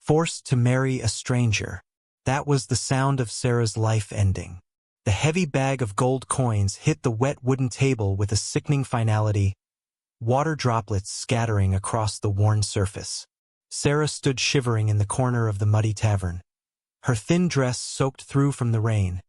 Forced to marry a stranger. That was the sound of Sarah's life ending. The heavy bag of gold coins hit the wet wooden table with a sickening finality, water droplets scattering across the worn surface. Sarah stood shivering in the corner of the muddy tavern, her thin dress soaked through from the rain,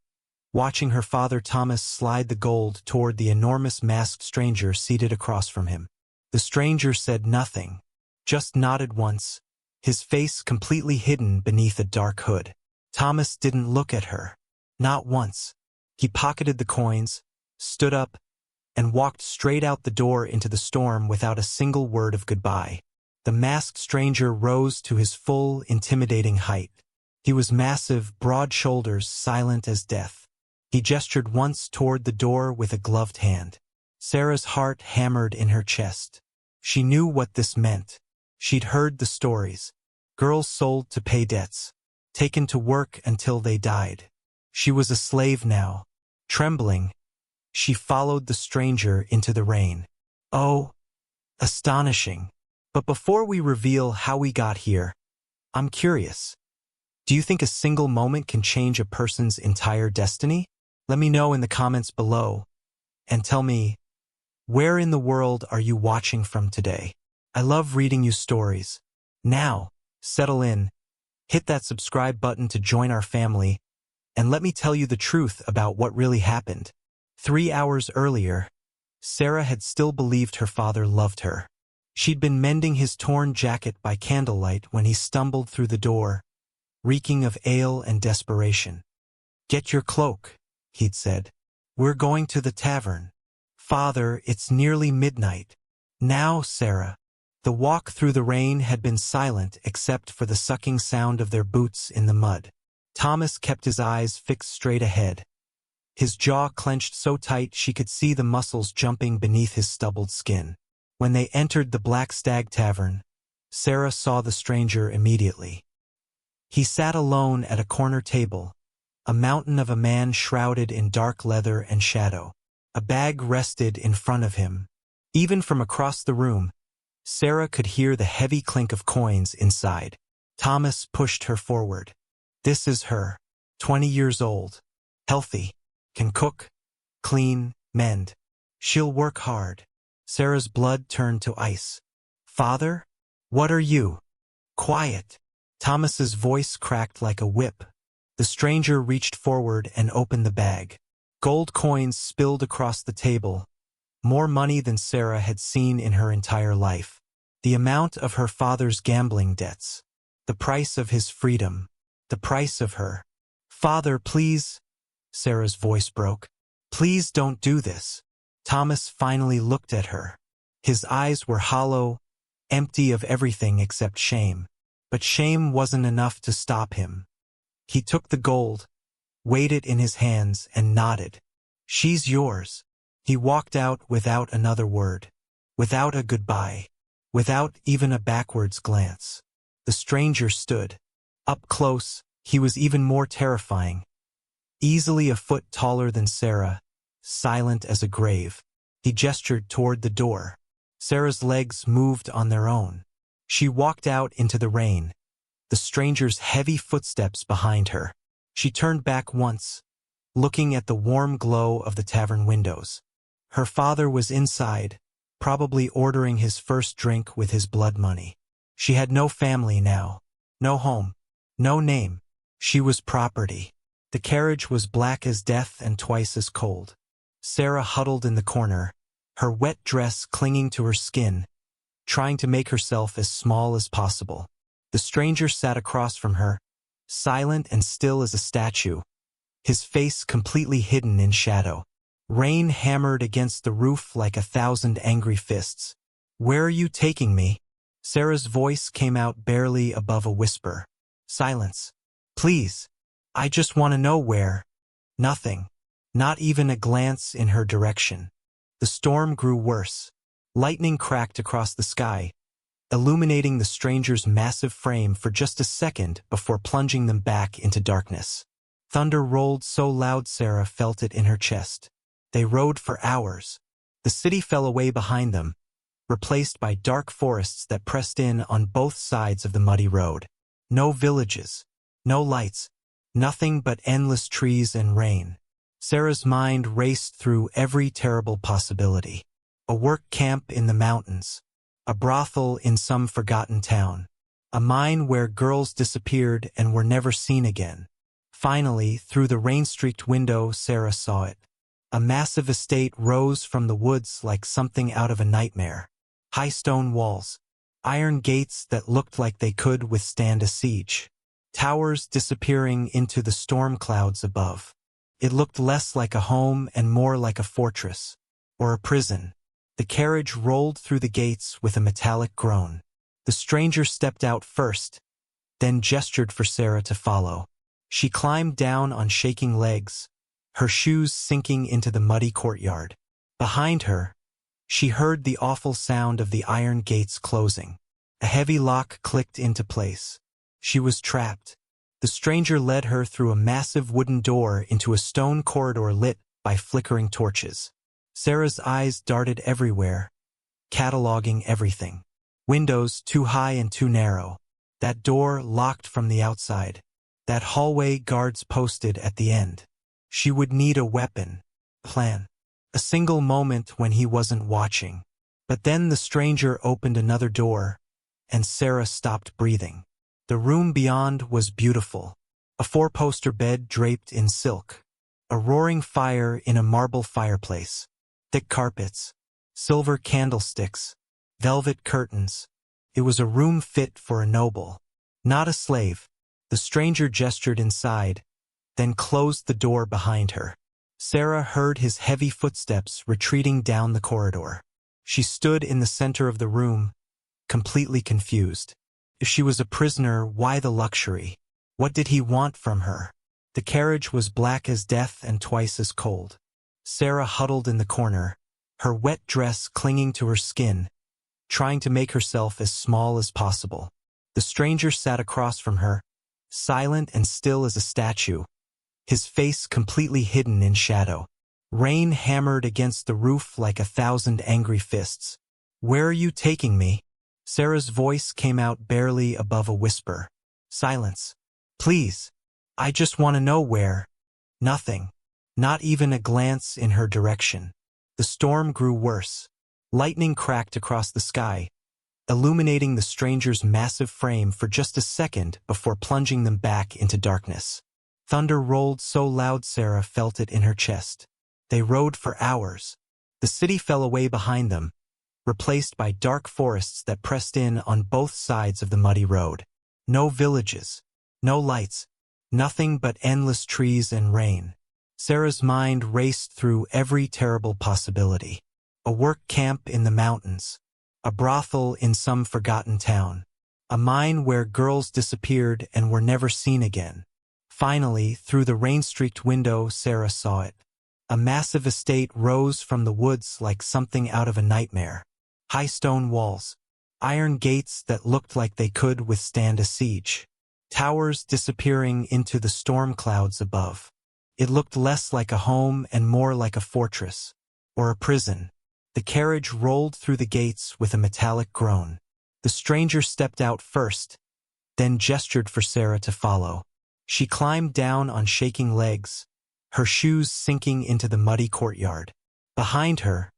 watching her father Thomas slide the gold toward the enormous masked stranger seated across from him. The stranger said nothing, just nodded once, his face completely hidden beneath a dark hood. Thomas didn't look at her. Not once. He pocketed the coins, stood up, and walked straight out the door into the storm without a single word of goodbye. The masked stranger rose to his full, intimidating height. He was massive, broad shoulders, silent as death. He gestured once toward the door with a gloved hand. Sarah's heart hammered in her chest. She knew what this meant. She'd heard the stories. Girls sold to pay debts, taken to work until they died. She was a slave now. Trembling, she followed the stranger into the rain. Oh, astonishing. But before we reveal how we got here, I'm curious. Do you think a single moment can change a person's entire destiny? Let me know in the comments below, and tell me, where in the world are you watching from today? I love reading you stories. Now, settle in, hit that subscribe button to join our family, and let me tell you the truth about what really happened. 3 hours earlier, Sarah had still believed her father loved her. She'd been mending his torn jacket by candlelight when he stumbled through the door, reeking of ale and desperation. "Get your cloak," he'd said. "We're going to the tavern." "Father, it's nearly midnight." "Now, Sarah." The walk through the rain had been silent except for the sucking sound of their boots in the mud. Thomas kept his eyes fixed straight ahead. His jaw clenched so tight she could see the muscles jumping beneath his stubbled skin. When they entered the Black Stag Tavern, Sarah saw the stranger immediately. He sat alone at a corner table, a mountain of a man shrouded in dark leather and shadow. A bag rested in front of him. Even from across the room, Sarah could hear the heavy clink of coins inside. Thomas pushed her forward. This is her, 20 years old, healthy, can cook, clean, mend. She'll work hard. Sarah's blood turned to ice. "Father? What are you?" "Quiet." Thomas's voice cracked like a whip. The stranger reached forward and opened the bag. Gold coins spilled across the table, more money than Sarah had seen in her entire life. The amount of her father's gambling debts. The price of his freedom. The price of her. "Father, please." Sarah's voice broke. "Please don't do this." Thomas finally looked at her. His eyes were hollow, empty of everything except shame. But shame wasn't enough to stop him. He took the gold, weighed it in his hands, and nodded. "She's yours." He walked out without another word, without a goodbye, without even a backwards glance. The stranger stood. Up close, he was even more terrifying. Easily a foot taller than Sarah, silent as a grave. He gestured toward the door. Sarah's legs moved on their own. She walked out into the rain, the stranger's heavy footsteps behind her. She turned back once, looking at the warm glow of the tavern windows. Her father was inside, probably ordering his first drink with his blood money. She had no family now, no home, no name. She was property. The carriage was black as death and twice as cold. Sarah huddled in the corner, her wet dress clinging to her skin, trying to make herself as small as possible. The stranger sat across from her, silent and still as a statue, his face completely hidden in shadow. Rain hammered against the roof like 1,000 angry fists. "Where are you taking me?" Sarah's voice came out barely above a whisper. "Silence. Please. I just want to know where." Nothing. Not even a glance in her direction. The storm grew worse. Lightning cracked across the sky, illuminating the stranger's massive frame for just a second before plunging them back into darkness. Thunder rolled so loud Sarah felt it in her chest. They rode for hours. The city fell away behind them, replaced by dark forests that pressed in on both sides of the muddy road. No villages, no lights, nothing but endless trees and rain. Sarah's mind raced through every terrible possibility. A work camp in the mountains, a brothel in some forgotten town, a mine where girls disappeared and were never seen again. Finally, through the rain-streaked window, Sarah saw it. A massive estate rose from the woods like something out of a nightmare. High stone walls, iron gates that looked like they could withstand a siege, towers disappearing into the storm clouds above. It looked less like a home and more like a fortress, or a prison. The carriage rolled through the gates with a metallic groan. The stranger stepped out first, then gestured for Sarah to follow. She climbed down on shaking legs, her shoes sinking into the muddy courtyard. Behind her, she heard the awful sound of the iron gates closing. A heavy lock clicked into place. She was trapped. The stranger led her through a massive wooden door into a stone corridor lit by flickering torches. Sarah's eyes darted everywhere, cataloging everything. Windows too high and too narrow. That door locked from the outside. That hallway guards posted at the end. She would need a weapon. Plan. A single moment when he wasn't watching. But then the stranger opened another door, and Sarah stopped breathing. The room beyond was beautiful. A four-poster bed draped in silk. A roaring fire in a marble fireplace. Thick carpets. Silver candlesticks. Velvet curtains. It was a room fit for a noble. Not a slave. The stranger gestured inside, then closed the door behind her. Sarah heard his heavy footsteps retreating down the corridor. She stood in the center of the room, completely confused. If she was a prisoner, why the luxury? What did he want from her? The carriage was black as death and twice as cold. Sarah huddled in the corner, her wet dress clinging to her skin, trying to make herself as small as possible. The stranger sat across from her, silent and still as a statue, his face completely hidden in shadow. Rain hammered against the roof like 1,000 angry fists. "Where are you taking me?" Sarah's voice came out barely above a whisper. "Silence. Please. I just want to know where." Nothing. Not even a glance in her direction. The storm grew worse. Lightning cracked across the sky, illuminating the stranger's massive frame for just a second before plunging them back into darkness. Thunder rolled so loud Sarah felt it in her chest. They rode for hours. The city fell away behind them, replaced by dark forests that pressed in on both sides of the muddy road. No villages, no lights, nothing but endless trees and rain. Sarah's mind raced through every terrible possibility. A work camp in the mountains, a brothel in some forgotten town, a mine where girls disappeared and were never seen again. Finally, through the rain-streaked window, Sarah saw it. A massive estate rose from the woods like something out of a nightmare. High stone walls, iron gates that looked like they could withstand a siege, towers disappearing into the storm clouds above. It looked less like a home and more like a fortress, or a prison. The carriage rolled through the gates with a metallic groan. The stranger stepped out first, then gestured for Sarah to follow. She climbed down on shaking legs, her shoes sinking into the muddy courtyard. Behind her,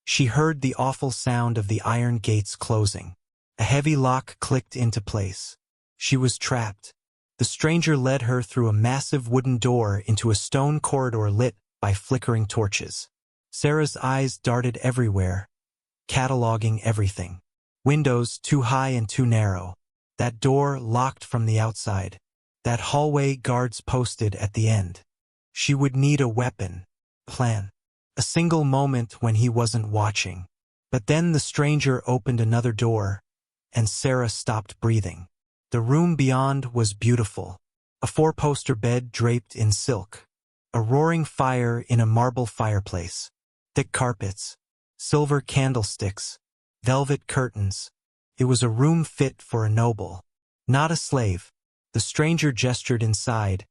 she heard the awful sound of the iron gates closing. A heavy lock clicked into place. She was trapped. The stranger led her through a massive wooden door into a stone corridor lit by flickering torches. Sarah's eyes darted everywhere, cataloging everything. Windows too high and too narrow. That door locked from the outside. That hallway guards posted at the end. She would need a weapon. Plan. A single moment when he wasn't watching. But then the stranger opened another door, and Sarah stopped breathing. The room beyond was beautiful. A four-poster bed draped in silk. A roaring fire in a marble fireplace. Thick carpets. Silver candlesticks. Velvet curtains. It was a room fit for a noble. Not a slave. The stranger gestured inside,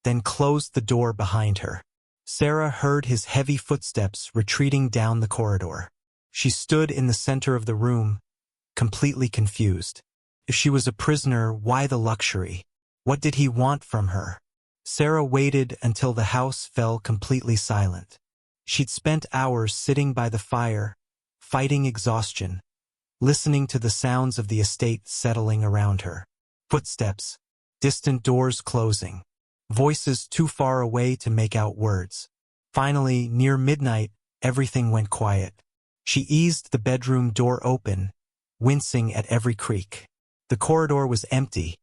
then closed the door behind her. Sarah heard his heavy footsteps retreating down the corridor. She stood in the center of the room, completely confused. If she was a prisoner, why the luxury? What did he want from her? Sarah waited until the house fell completely silent. She'd spent hours sitting by the fire, fighting exhaustion, listening to the sounds of the estate settling around her. Footsteps, distant doors closing, voices too far away to make out words. Finally, near midnight, everything went quiet. She eased the bedroom door open, wincing at every creak. The corridor was empty,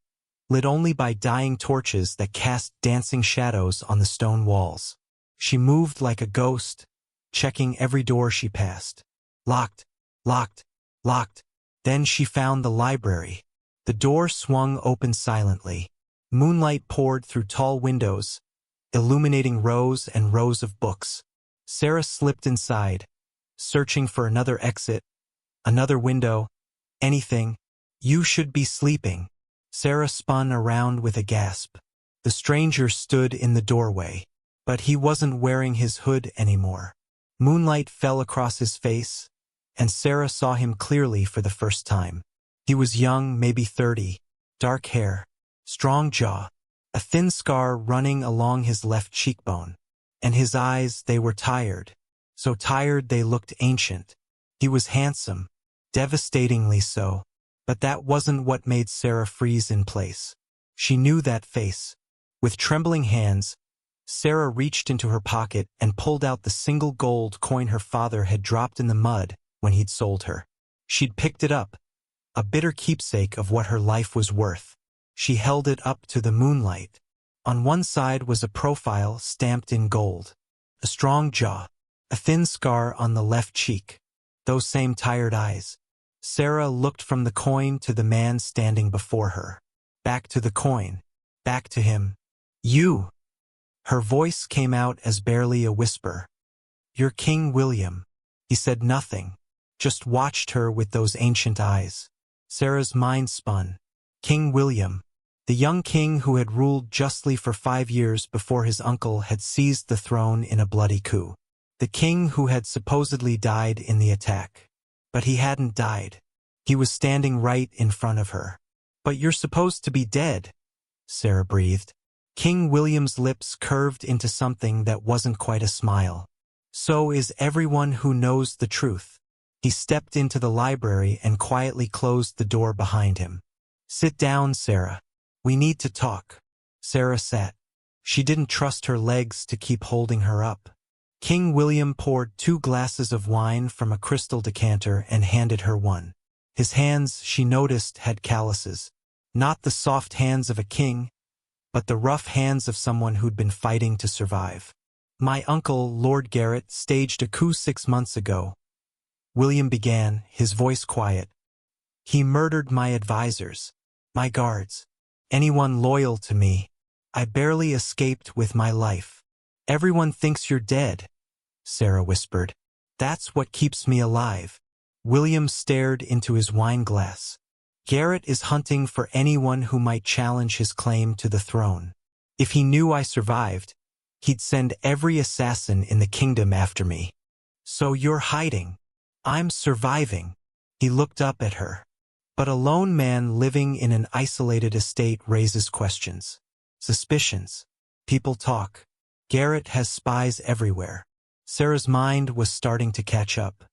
lit only by dying torches that cast dancing shadows on the stone walls. She moved like a ghost, checking every door she passed. Locked, locked, locked. Then she found the library. The door swung open silently. Moonlight poured through tall windows, illuminating rows and rows of books. Sarah slipped inside, searching for another exit, another window, anything. You should be sleeping. Sarah spun around with a gasp. The stranger stood in the doorway, but he wasn't wearing his hood anymore. Moonlight fell across his face, and Sarah saw him clearly for the first time. He was young, maybe 30, dark hair, strong jaw, a thin scar running along his left cheekbone. And his eyes, they were tired, so tired they looked ancient. He was handsome, devastatingly so. But that wasn't what made Sarah freeze in place. She knew that face. With trembling hands, Sarah reached into her pocket and pulled out the single gold coin her father had dropped in the mud when he'd sold her. She'd picked it up, a bitter keepsake of what her life was worth. She held it up to the moonlight. On one side was a profile stamped in gold, a strong jaw, a thin scar on the left cheek, those same tired eyes. Sarah looked from the coin to the man standing before her. Back to the coin. Back to him. You! Her voice came out as barely a whisper. You're King William. He said nothing, just watched her with those ancient eyes. Sarah's mind spun. King William, the young king who had ruled justly for 5 years before his uncle had seized the throne in a bloody coup. The king who had supposedly died in the attack. But he hadn't died. He was standing right in front of her. But you're supposed to be dead, Sarah breathed. King William's lips curved into something that wasn't quite a smile. So is everyone who knows the truth. He stepped into the library and quietly closed the door behind him. Sit down, Sarah. We need to talk. Sarah sat. She didn't trust her legs to keep holding her up. King William poured 2 glasses of wine from a crystal decanter and handed her one. His hands, she noticed, had calluses. Not the soft hands of a king, but the rough hands of someone who'd been fighting to survive. My uncle, Lord Garrett, staged a coup 6 months ago. William began, his voice quiet. He murdered my advisors, my guards, anyone loyal to me. I barely escaped with my life. Everyone thinks you're dead, Sarah whispered. That's what keeps me alive. William stared into his wine glass. Garrett is hunting for anyone who might challenge his claim to the throne. If he knew I survived, he'd send every assassin in the kingdom after me. So you're hiding. I'm surviving. He looked up at her. But a lone man living in an isolated estate raises questions. Suspicions. People talk. Garrett has spies everywhere. Sarah's mind was starting to catch up.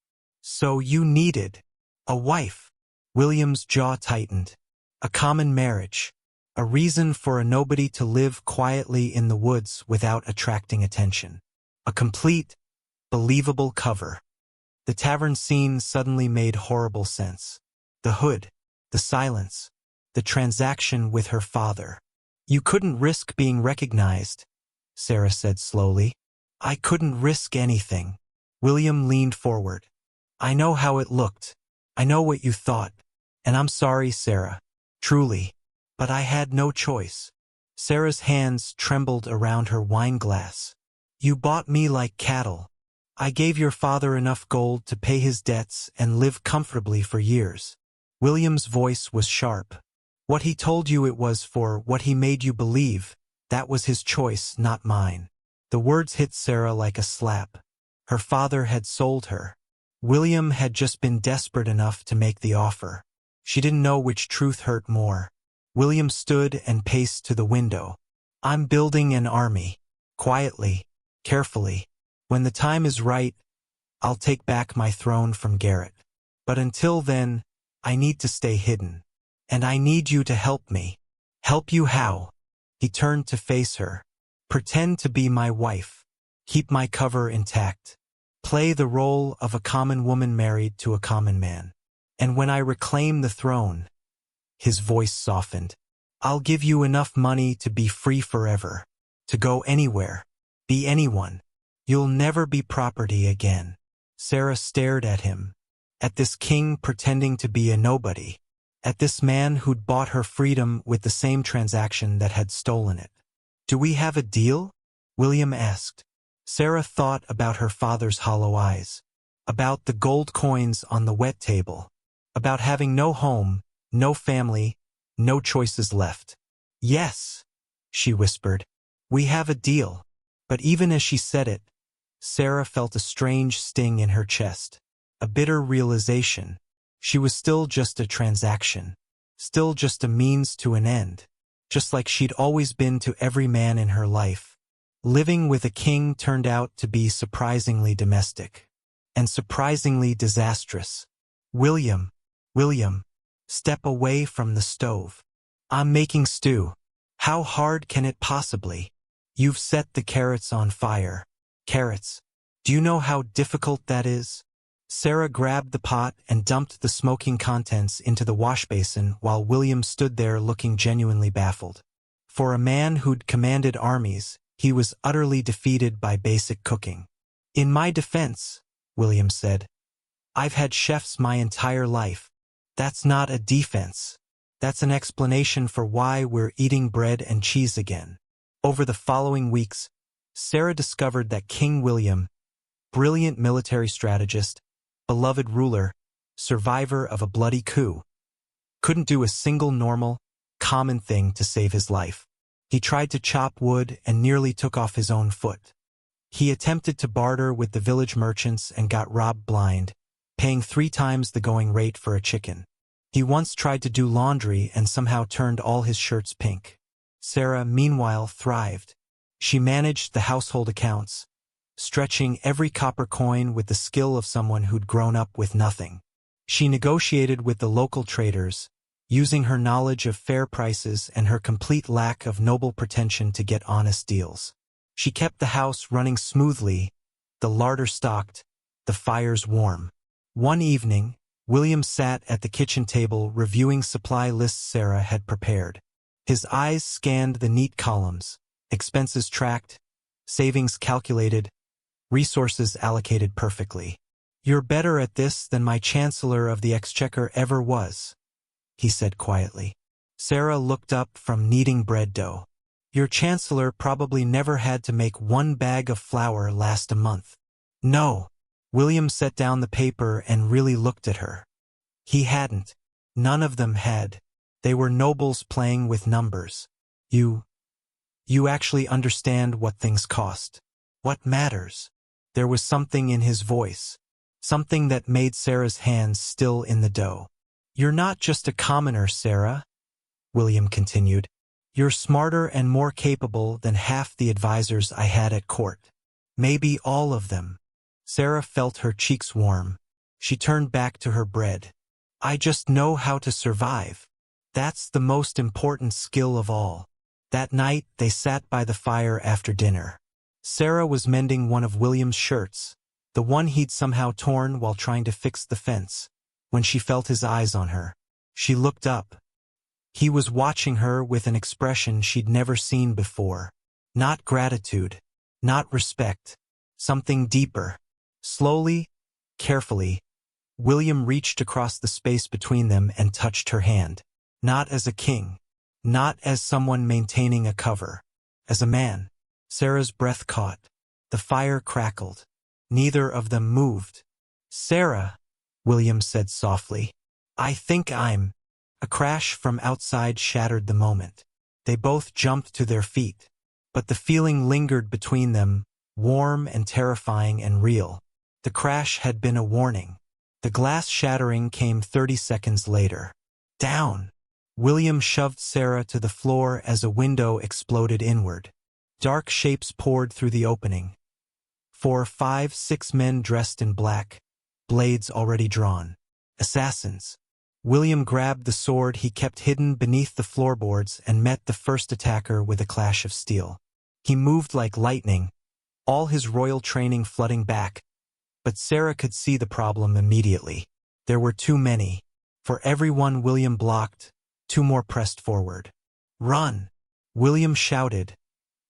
So you needed a wife. William's jaw tightened. A common marriage. A reason for a nobody to live quietly in the woods without attracting attention. A complete, believable cover. The tavern scene suddenly made horrible sense. The hood, the silence, the transaction with her father. You couldn't risk being recognized, Sarah said slowly. I couldn't risk anything. William leaned forward. I know how it looked. I know what you thought. And I'm sorry, Sarah. Truly. But I had no choice. Sarah's hands trembled around her wine glass. You bought me like cattle. I gave your father enough gold to pay his debts and live comfortably for years. William's voice was sharp. What he told you it was for, what he made you believe, that was his choice, not mine. The words hit Sarah like a slap. Her father had sold her. William had just been desperate enough to make the offer. She didn't know which truth hurt more. William stood and paced to the window. I'm building an army. Quietly, carefully. When the time is right, I'll take back my throne from Garrett. But until then, I need to stay hidden. And I need you to help me. Help you how? He turned to face her. Pretend to be my wife. Keep my cover intact. Play the role of a common woman married to a common man. And when I reclaim the throne, his voice softened, I'll give you enough money to be free forever. To go anywhere. Be anyone. You'll never be property again. Sarah stared at him. At this king pretending to be a nobody. At this man who'd bought her freedom with the same transaction that had stolen it. Do we have a deal? William asked. Sarah thought about her father's hollow eyes. About the gold coins on the wet table. About having no home, no family, no choices left. Yes, she whispered. We have a deal. But even as she said it, Sarah felt a strange sting in her chest. A bitter realization. She was still just a transaction. Still just a means to an end. Just like she'd always been to every man in her life. Living with a king turned out to be surprisingly domestic. And surprisingly disastrous. William, step away from the stove. I'm making stew. How hard can it possibly? You've set the carrots on fire. Carrots. Do you know how difficult that is? Sarah grabbed the pot and dumped the smoking contents into the wash basin while William stood there looking genuinely baffled. For a man who'd commanded armies, he was utterly defeated by basic cooking. In my defense, William said, I've had chefs my entire life. That's not a defense. That's an explanation for why we're eating bread and cheese again. Over the following weeks, Sarah discovered that King William, brilliant military strategist, beloved ruler, survivor of a bloody coup, couldn't do a single normal, common thing to save his life. He tried to chop wood and nearly took off his own foot. He attempted to barter with the village merchants and got robbed blind, paying 3 times the going rate for a chicken. He once tried to do laundry and somehow turned all his shirts pink. Sarah, meanwhile, thrived. She managed the household accounts, stretching every copper coin with the skill of someone who'd grown up with nothing. She negotiated with the local traders, using her knowledge of fair prices and her complete lack of noble pretension to get honest deals. She kept the house running smoothly, the larder stocked, the fires warm. One evening, William sat at the kitchen table reviewing supply lists Sarah had prepared. His eyes scanned the neat columns, expenses tracked, savings calculated, resources allocated perfectly. You're better at this than my Chancellor of the Exchequer ever was, he said quietly. Sarah looked up from kneading bread dough. Your Chancellor probably never had to make 1 bag of flour last a month. No. William set down the paper and really looked at her. He hadn't. None of them had. They were nobles playing with numbers. You actually understand what things cost. What matters? There was something in his voice. Something that made Sarah's hands still in the dough. You're not just a commoner, Sarah, William continued. You're smarter and more capable than half the advisors I had at court. Maybe all of them. Sarah felt her cheeks warm. She turned back to her bread. I just know how to survive. That's the most important skill of all. That night, they sat by the fire after dinner. Sarah was mending one of William's shirts, the one he'd somehow torn while trying to fix the fence, when she felt his eyes on her. She looked up. He was watching her with an expression she'd never seen before. Not gratitude, not respect, something deeper. Slowly, carefully, William reached across the space between them and touched her hand. Not as a king, not as someone maintaining a cover, as a man. Sarah's breath caught. The fire crackled. Neither of them moved. Sarah, William said softly, I think I'm... A crash from outside shattered the moment. They both jumped to their feet. But the feeling lingered between them, warm and terrifying and real. The crash had been a warning. The glass shattering came 30 seconds later. Down! William shoved Sarah to the floor as a window exploded inward. Dark shapes poured through the opening. 4, 5, 6 men dressed in black, blades already drawn. Assassins. William grabbed the sword he kept hidden beneath the floorboards and met the first attacker with a clash of steel. He moved like lightning, all his royal training flooding back, but Sarah could see the problem immediately. There were too many. For every one William blocked, 2 more pressed forward. Run! William shouted,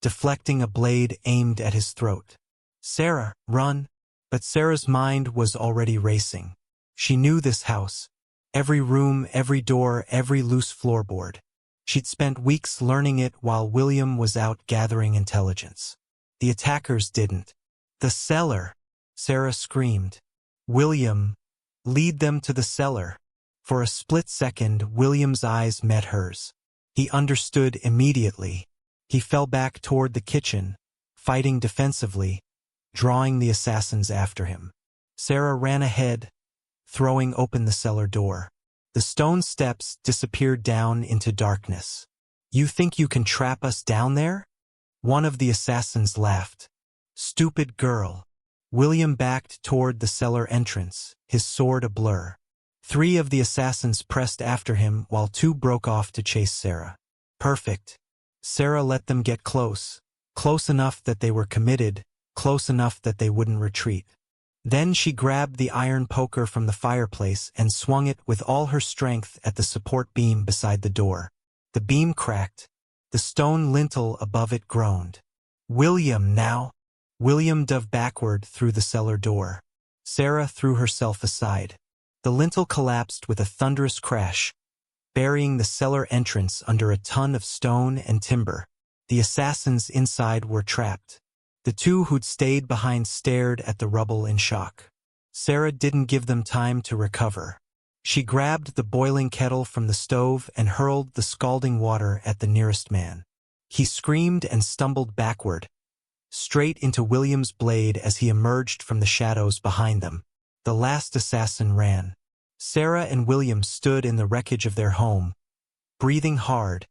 deflecting a blade aimed at his throat. Sarah, run! But Sarah's mind was already racing. She knew this house. Every room, every door, every loose floorboard. She'd spent weeks learning it while William was out gathering intelligence. The attackers didn't. The cellar! Sarah screamed. William, lead them to the cellar. For a split second, William's eyes met hers. He understood immediately. He fell back toward the kitchen, fighting defensively, drawing the assassins after him. Sarah ran ahead, throwing open the cellar door. The stone steps disappeared down into darkness. You think you can trap us down there? One of the assassins laughed. Stupid girl. William backed toward the cellar entrance, his sword a blur. 3 of the assassins pressed after him while 2 broke off to chase Sarah. Perfect. Sarah let them get close, close enough that they were committed, close enough that they wouldn't retreat. Then she grabbed the iron poker from the fireplace and swung it with all her strength at the support beam beside the door. The beam cracked. The stone lintel above it groaned. William, now! William dove backward through the cellar door. Sarah threw herself aside. The lintel collapsed with a thunderous crash, burying the cellar entrance under a ton of stone and timber. The assassins inside were trapped. The 2 who'd stayed behind stared at the rubble in shock. Sarah didn't give them time to recover. She grabbed the boiling kettle from the stove and hurled the scalding water at the nearest man. He screamed and stumbled backward, straight into William's blade as he emerged from the shadows behind them. The last assassin ran. Sarah and William stood in the wreckage of their home, breathing hard,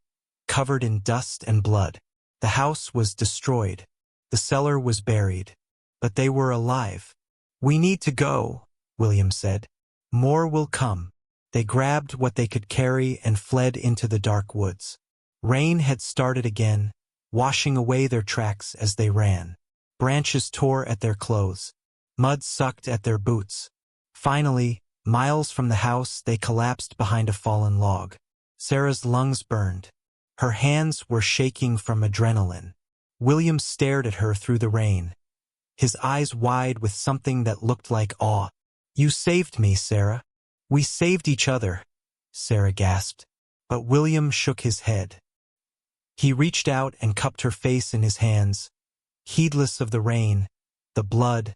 covered in dust and blood. The house was destroyed. The cellar was buried. But they were alive. We need to go, William said. More will come. They grabbed what they could carry and fled into the dark woods. Rain had started again, washing away their tracks as they ran. Branches tore at their clothes. Mud sucked at their boots. Finally, miles from the house, they collapsed behind a fallen log. Sarah's lungs burned. Her hands were shaking from adrenaline. William stared at her through the rain, his eyes wide with something that looked like awe. You saved me, Sarah. We saved each other, Sarah gasped. But William shook his head. He reached out and cupped her face in his hands, heedless of the rain, the blood,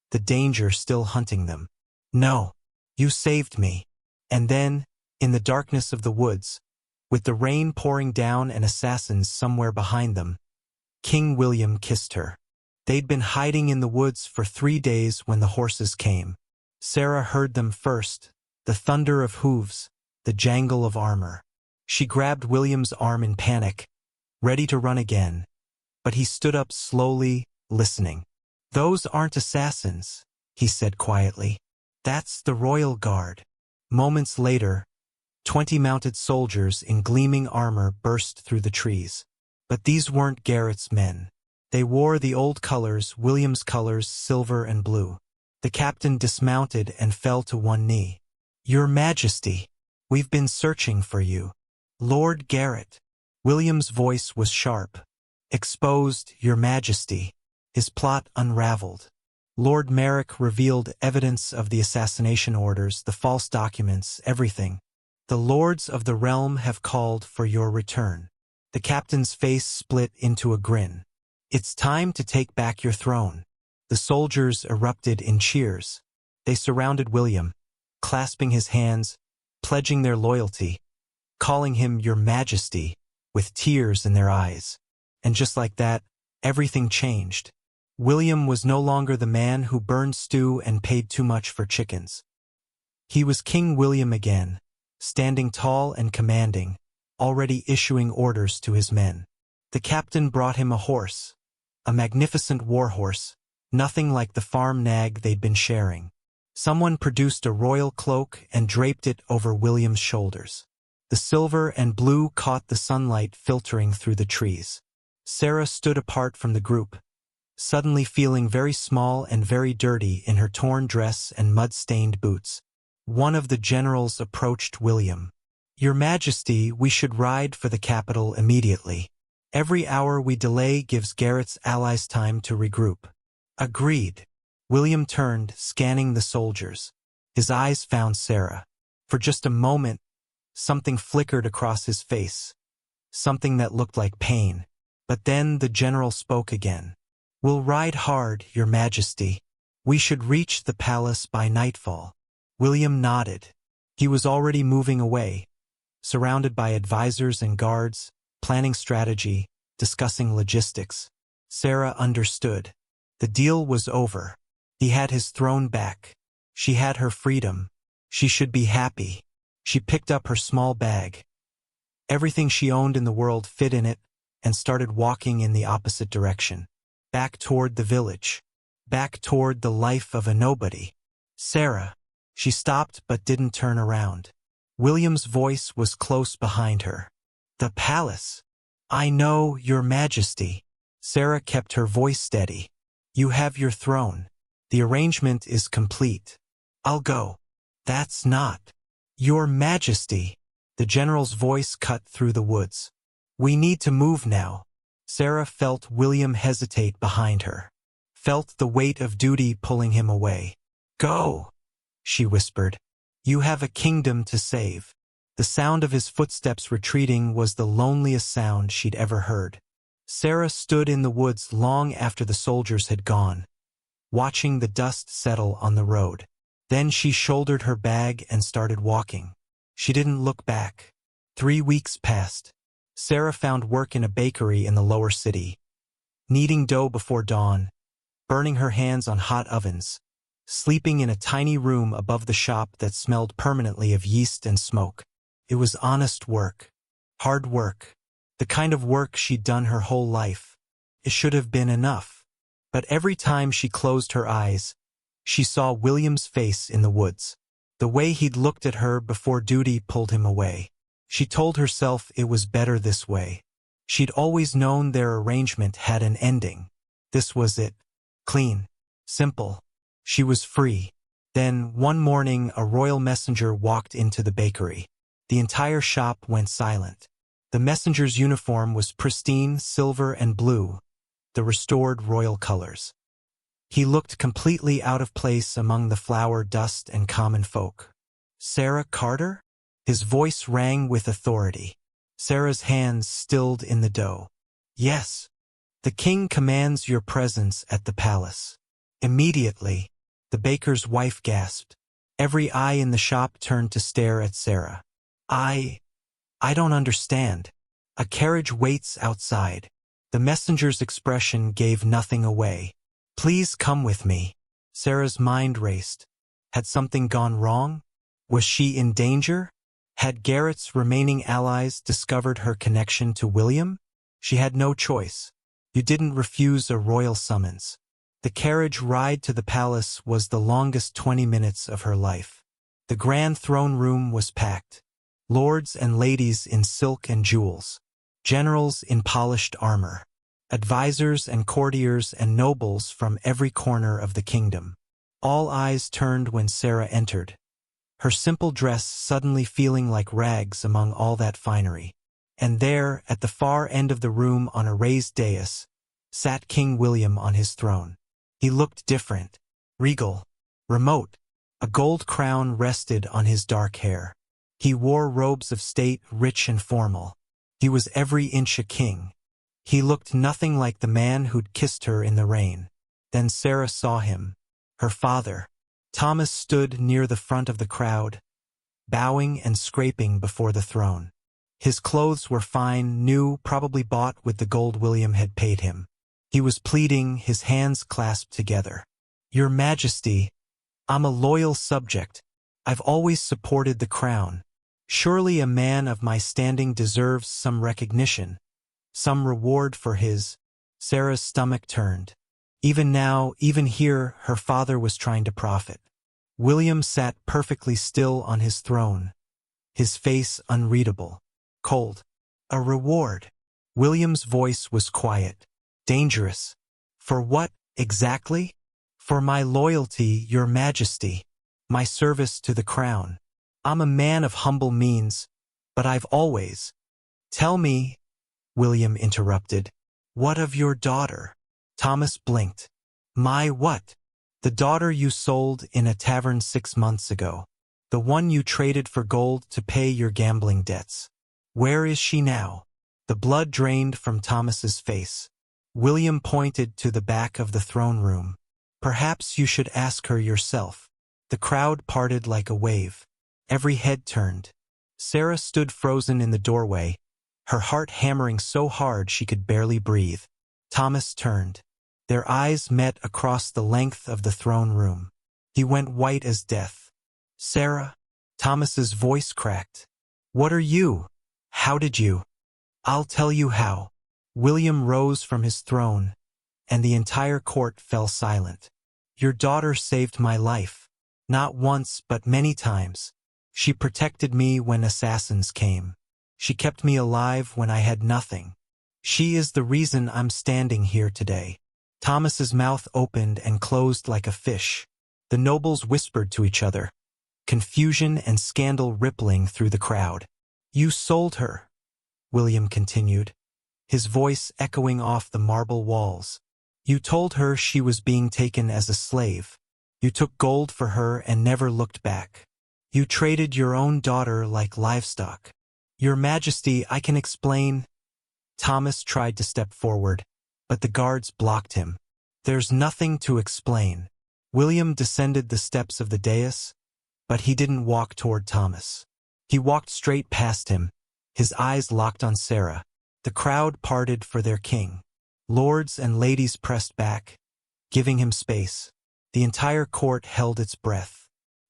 the danger still hunting them. No, you saved me. And then, in the darkness of the woods, with the rain pouring down and assassins somewhere behind them, King William kissed her. They'd been hiding in the woods for 3 days when the horses came. Sarah heard them first, the thunder of hooves, the jangle of armor. She grabbed William's arm in panic, ready to run again, but he stood up slowly, listening. Those aren't assassins, he said quietly. That's the royal guard. Moments later, 20 mounted soldiers in gleaming armor burst through the trees. But these weren't Garrett's men. They wore the old colors, William's colors, silver and blue. The captain dismounted and fell to one knee. Your Majesty, we've been searching for you. Lord Garrett. William's voice was sharp. Exposed, Your Majesty. His plot unraveled. Lord Merrick revealed evidence of the assassination orders, the false documents, everything. The lords of the realm have called for your return. The captain's face split into a grin. It's time to take back your throne. The soldiers erupted in cheers. They surrounded William, clasping his hands, pledging their loyalty, calling him Your Majesty, with tears in their eyes. And just like that, everything changed. William was no longer the man who burned stew and paid too much for chickens. He was King William again, standing tall and commanding, already issuing orders to his men. The captain brought him a horse, a magnificent war horse, nothing like the farm nag they'd been sharing. Someone produced a royal cloak and draped it over William's shoulders. The silver and blue caught the sunlight filtering through the trees. Sarah stood apart from the group, suddenly feeling very small and very dirty in her torn dress and mud-stained boots. One of the generals approached William. "Your Majesty, we should ride for the capital immediately. Every hour we delay gives Garrett's allies time to regroup." "Agreed." William turned, scanning the soldiers. His eyes found Sarah. For just a moment, something flickered across his face, something that looked like pain. But then the general spoke again. "We'll ride hard, Your Majesty. We should reach the palace by nightfall." William nodded. He was already moving away, surrounded by advisors and guards, planning strategy, discussing logistics. Sarah understood. The deal was over. He had his throne back. She had her freedom. She should be happy. She picked up her small bag. Everything she owned in the world fit in it, and started walking in the opposite direction. Back toward the village. Back toward the life of a nobody. "Sarah." She stopped but didn't turn around. William's voice was close behind her. "The palace." "I know, Your Majesty." Sarah kept her voice steady. "You have your throne. The arrangement is complete. I'll go." "That's not." "Your Majesty." The general's voice cut through the woods. "We need to move now." Sarah felt William hesitate behind her. Felt the weight of duty pulling him away. "Go," she whispered. "You have a kingdom to save." The sound of his footsteps retreating was the loneliest sound she'd ever heard. Sarah stood in the woods long after the soldiers had gone, watching the dust settle on the road. Then she shouldered her bag and started walking. She didn't look back. 3 weeks passed. Sarah found work in a bakery in the lower city, kneading dough before dawn, burning her hands on hot ovens, sleeping in a tiny room above the shop that smelled permanently of yeast and smoke. It was honest work, hard work, the kind of work she'd done her whole life. It should have been enough. But every time she closed her eyes, she saw William's face in the woods, the way he'd looked at her before duty pulled him away. She told herself it was better this way. She'd always known their arrangement had an ending. This was it. Clean. Simple. She was free. Then, one morning, a royal messenger walked into the bakery. The entire shop went silent. The messenger's uniform was pristine silver and blue, the restored royal colors. He looked completely out of place among the flour, dust, and common folk. "Sarah Carter?" His voice rang with authority. Sarah's hands stilled in the dough. "Yes. The king commands your presence at the palace." Immediately, the baker's wife gasped. Every eye in the shop turned to stare at Sarah. I don't understand. A carriage waits outside." The messenger's expression gave nothing away. "Please come with me." Sarah's mind raced. Had something gone wrong? Was she in danger? Had Garrett's remaining allies discovered her connection to William? She had no choice. You didn't refuse a royal summons. The carriage ride to the palace was the longest 20 minutes of her life. The grand throne room was packed. Lords and ladies in silk and jewels. Generals in polished armor. Advisors and courtiers and nobles from every corner of the kingdom. All eyes turned when Sarah entered, her simple dress suddenly feeling like rags among all that finery. And there, at the far end of the room on a raised dais, sat King William on his throne. He looked different, regal, remote. A gold crown rested on his dark hair. He wore robes of state, rich and formal. He was every inch a king. He looked nothing like the man who'd kissed her in the rain. Then Sarah saw him, her father. Thomas stood near the front of the crowd, bowing and scraping before the throne. His clothes were fine, new, probably bought with the gold William had paid him. He was pleading, his hands clasped together. "Your Majesty, I'm a loyal subject. I've always supported the crown." Surely a man of my standing deserves some recognition, some reward for his. Sarah's stomach turned. Even now, even here, her father was trying to profit. William sat perfectly still on his throne, his face unreadable, cold. A reward. William's voice was quiet, dangerous. For what, exactly? For my loyalty, your majesty, my service to the crown. I'm a man of humble means, but I've always— Tell me, William interrupted. What of your daughter? Thomas blinked. My what? The daughter you sold in a tavern 6 months ago. The one you traded for gold to pay your gambling debts. Where is she now? The blood drained from Thomas's face. William pointed to the back of the throne room. Perhaps you should ask her yourself. The crowd parted like a wave. Every head turned. Sarah stood frozen in the doorway, her heart hammering so hard she could barely breathe. Thomas turned. Their eyes met across the length of the throne room. He went white as death. Sarah? Thomas's voice cracked. What are you? How did you? I'll tell you how. William rose from his throne, and the entire court fell silent. Your daughter saved my life. Not once, but many times. She protected me when assassins came. She kept me alive when I had nothing. She is the reason I'm standing here today. Thomas's mouth opened and closed like a fish. The nobles whispered to each other, confusion and scandal rippling through the crowd. You sold her, William continued, his voice echoing off the marble walls. You told her she was being taken as a slave. You took gold for her and never looked back. You traded your own daughter like livestock. Your Majesty, I can explain. Thomas tried to step forward, but the guards blocked him. There's nothing to explain. William descended the steps of the dais, but he didn't walk toward Thomas. He walked straight past him, his eyes locked on Sarah. The crowd parted for their king. Lords and ladies pressed back, giving him space. The entire court held its breath.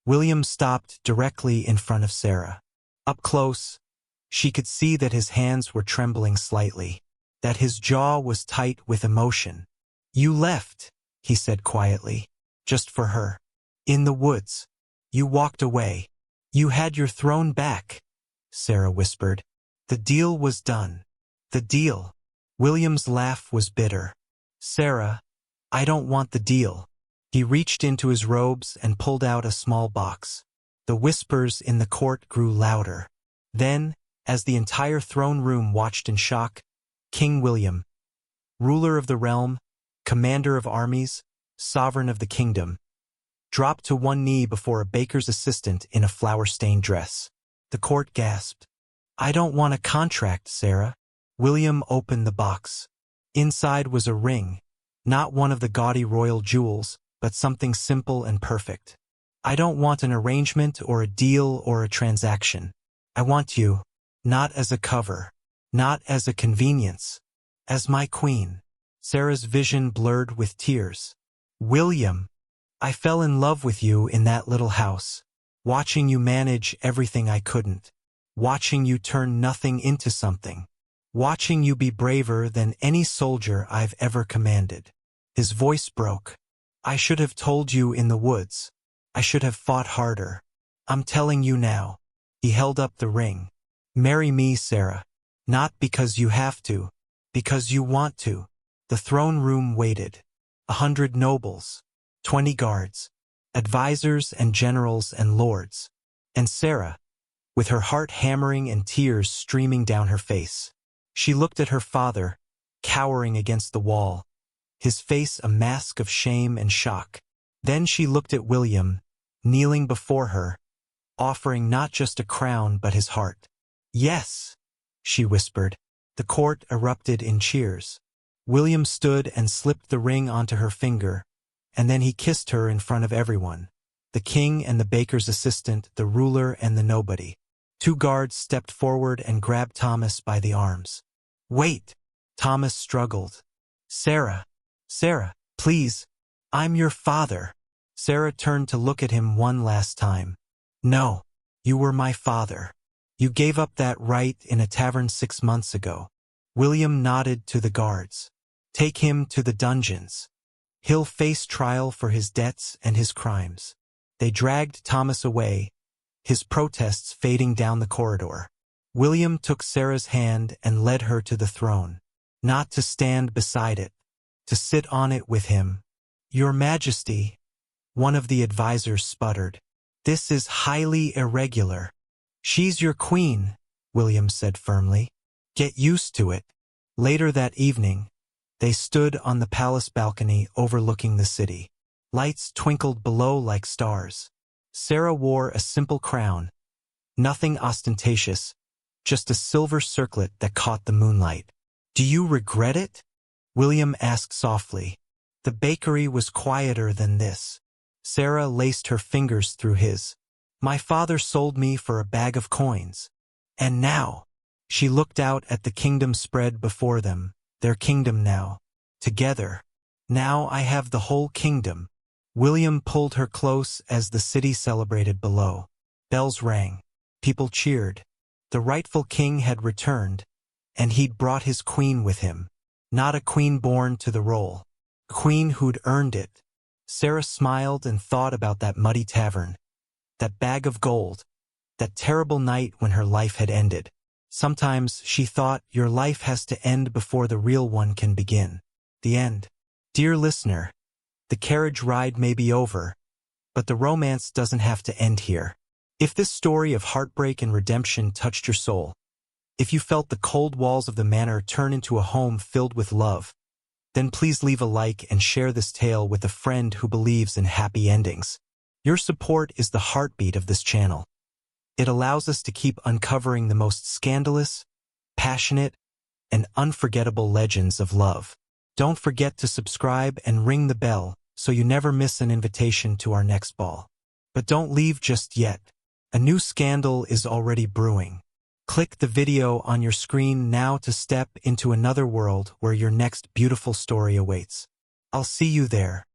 William stopped directly in front of Sarah. Up close, she could see that his hands were trembling slightly, that his jaw was tight with emotion. You left, he said quietly, just for her. In the woods. You walked away. You had your throne back, Sarah whispered. The deal was done. The deal. William's laugh was bitter. Sarah, I don't want the deal. He reached into his robes and pulled out a small box. The whispers in the court grew louder. Then, as the entire throne room watched in shock, King William, ruler of the realm, commander of armies, sovereign of the kingdom, dropped to one knee before a baker's assistant in a flower-stained dress. The court gasped. I don't want a contract, Sarah. William opened the box. Inside was a ring, not one of the gaudy royal jewels, but something simple and perfect. I don't want an arrangement or a deal or a transaction. I want you, not as a cover, not as a convenience, as my queen. Sarah's vision blurred with tears. William, I fell in love with you in that little house, watching you manage everything I couldn't, watching you turn nothing into something, watching you be braver than any soldier I've ever commanded. His voice broke. I should have told you in the woods. I should have fought harder. I'm telling you now. He held up the ring. Marry me, Sarah. Not because you have to, because you want to. The throne room waited. 100 nobles, 20 guards, advisors and generals and lords. And Sarah, with her heart hammering and tears streaming down her face. She looked at her father, cowering against the wall, his face a mask of shame and shock. Then she looked at William, kneeling before her, offering not just a crown but his heart. Yes, she whispered. The court erupted in cheers. William stood and slipped the ring onto her finger, and then he kissed her in front of everyone. The king and the baker's assistant, the ruler and the nobody. 2 guards stepped forward and grabbed Thomas by the arms. Wait! Thomas struggled. Sarah, please, I'm your father. Sarah turned to look at him one last time. No, you were my father. You gave up that right in a tavern 6 months ago. William nodded to the guards. Take him to the dungeons. He'll face trial for his debts and his crimes. They dragged Thomas away, his protests fading down the corridor. William took Sarah's hand and led her to the throne. Not to stand beside it, to sit on it with him. Your Majesty, one of the advisors sputtered. This is highly irregular. She's your queen, William said firmly. Get used to it. Later that evening, they stood on the palace balcony overlooking the city. Lights twinkled below like stars. Sarah wore a simple crown, nothing ostentatious, just a silver circlet that caught the moonlight. Do you regret it? William asked softly. The bakery was quieter than this. Sarah laced her fingers through his. My father sold me for a bag of coins. And now, she looked out at the kingdom spread before them, their kingdom now. Together. Now I have the whole kingdom. William pulled her close as the city celebrated below. Bells rang. People cheered. The rightful king had returned, and he'd brought his queen with him. Not a queen born to the role. A queen who'd earned it. Sarah smiled and thought about that muddy tavern, that bag of gold, that terrible night when her life had ended. Sometimes, she thought, your life has to end before the real one can begin. The end. Dear listener, the carriage ride may be over, but the romance doesn't have to end here. If this story of heartbreak and redemption touched your soul, if you felt the cold walls of the manor turn into a home filled with love, then please leave a like and share this tale with a friend who believes in happy endings. Your support is the heartbeat of this channel. It allows us to keep uncovering the most scandalous, passionate, and unforgettable legends of love. Don't forget to subscribe and ring the bell so you never miss an invitation to our next ball. But don't leave just yet. A new scandal is already brewing. Click the video on your screen now to step into another world where your next beautiful story awaits. I'll see you there.